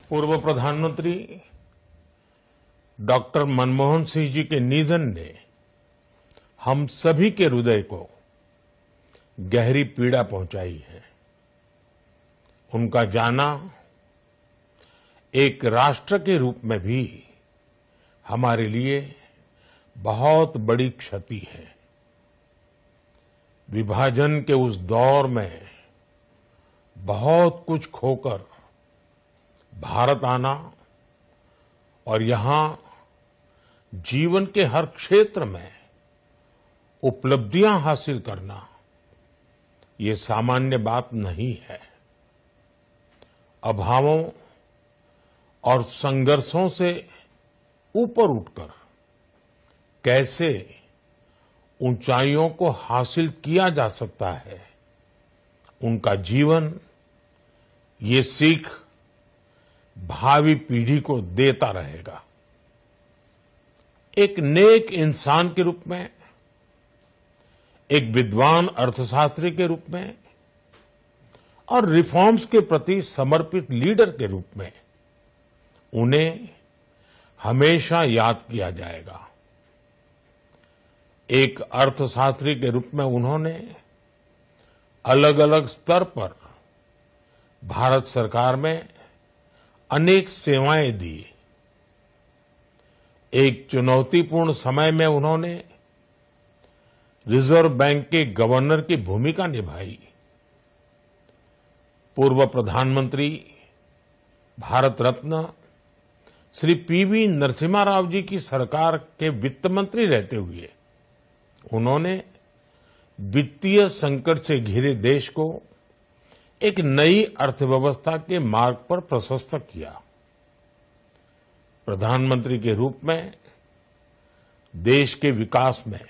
पूर्व प्रधानमंत्री डॉक्टर मनमोहन सिंह जी के निधन ने हम सभी के हृदय को गहरी पीड़ा पहुंचाई है। उनका जाना एक राष्ट्र के रूप में भी हमारे लिए बहुत बड़ी क्षति है। विभाजन के उस दौर में बहुत कुछ खोकर भारत आना और यहां जीवन के हर क्षेत्र में उपलब्धियां हासिल करना ये सामान्य बात नहीं है। अभावों और संघर्षों से ऊपर उठकर कैसे ऊंचाइयों को हासिल किया जा सकता है, उनका जीवन ये सीख भावी पीढ़ी को देता रहेगा। एक नेक इंसान के रूप में, एक विद्वान अर्थशास्त्री के रूप में और रिफॉर्म्स के प्रति समर्पित लीडर के रूप में उन्हें हमेशा याद किया जाएगा। एक अर्थशास्त्री के रूप में उन्होंने अलग अलग स्तर पर भारत सरकार में अनेक सेवाएं दी। एक चुनौतीपूर्ण समय में उन्होंने रिजर्व बैंक के गवर्नर की भूमिका निभाई। पूर्व प्रधानमंत्री भारत रत्न श्री पीवी नरसिम्हा राव जी की सरकार के वित्त मंत्री रहते हुए उन्होंने वित्तीय संकट से घिरे देश को एक नई अर्थव्यवस्था के मार्ग पर प्रशस्त किया। प्रधानमंत्री के रूप में देश के विकास में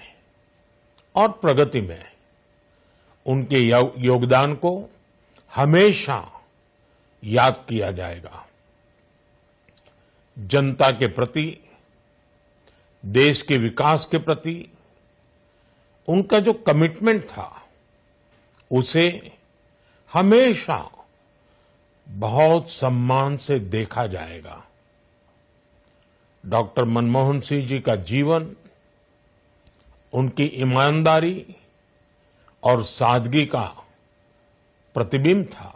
और प्रगति में उनके योगदान को हमेशा याद किया जाएगा। जनता के प्रति, देश के विकास के प्रति उनका जो कमिटमेंट था उसे हमेशा बहुत सम्मान से देखा जाएगा। डॉक्टर मनमोहन सिंह जी का जीवन उनकी ईमानदारी और सादगी का प्रतिबिंब था।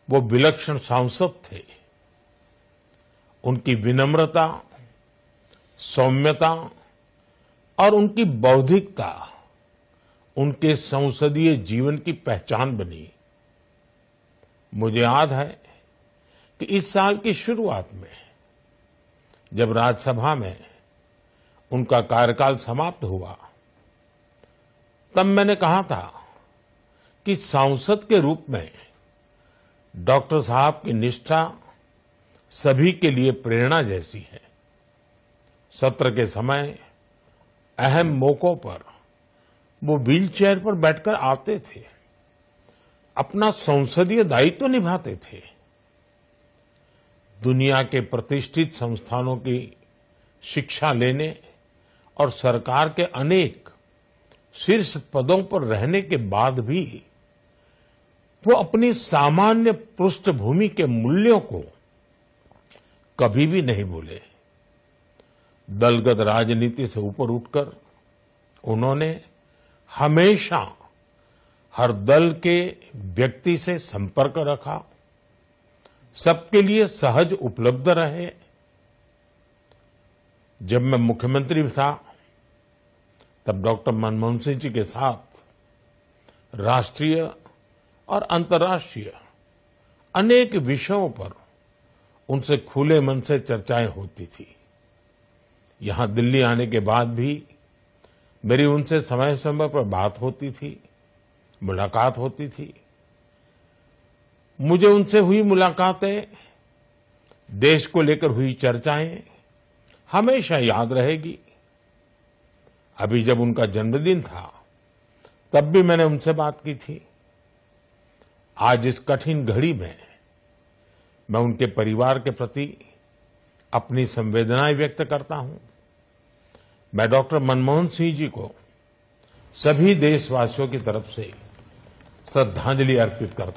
वो विलक्षण सांसद थे। उनकी विनम्रता, सौम्यता और उनकी बौद्धिकता उनके संसदीय जीवन की पहचान बनी। मुझे याद है कि इस साल की शुरुआत में जब राज्यसभा में उनका कार्यकाल समाप्त हुआ, तब मैंने कहा था कि सांसद के रूप में डॉक्टर साहब की निष्ठा सभी के लिए प्रेरणा जैसी है। सत्र के समय अहम मौकों पर वो व्हीलचेयर पर बैठकर आते थे, अपना संसदीय दायित्व निभाते थे। दुनिया के प्रतिष्ठित संस्थानों की शिक्षा लेने और सरकार के अनेक शीर्ष पदों पर रहने के बाद भी वो अपनी सामान्य पृष्ठभूमि के मूल्यों को कभी भी नहीं भूले। दलगत राजनीति से ऊपर उठकर उन्होंने हमेशा हर दल के व्यक्ति से संपर्क रखा, सबके लिए सहज उपलब्ध रहे। जब मैं मुख्यमंत्री था तब डॉक्टर मनमोहन सिंह जी के साथ राष्ट्रीय और अंतर्राष्ट्रीय अनेक विषयों पर उनसे खुले मन से चर्चाएं होती थी। यहां दिल्ली आने के बाद भी मेरी उनसे समय समय पर बात होती थी, मुलाकात होती थी। मुझे उनसे हुई मुलाकातें, देश को लेकर हुई चर्चाएं हमेशा याद रहेगी। अभी जब उनका जन्मदिन था तब भी मैंने उनसे बात की थी। आज इस कठिन घड़ी में मैं उनके परिवार के प्रति अपनी संवेदनाएं व्यक्त करता हूं। मैं डॉक्टर मनमोहन सिंह जी को सभी देशवासियों की तरफ से श्रद्धांजलि अर्पित करता हूं।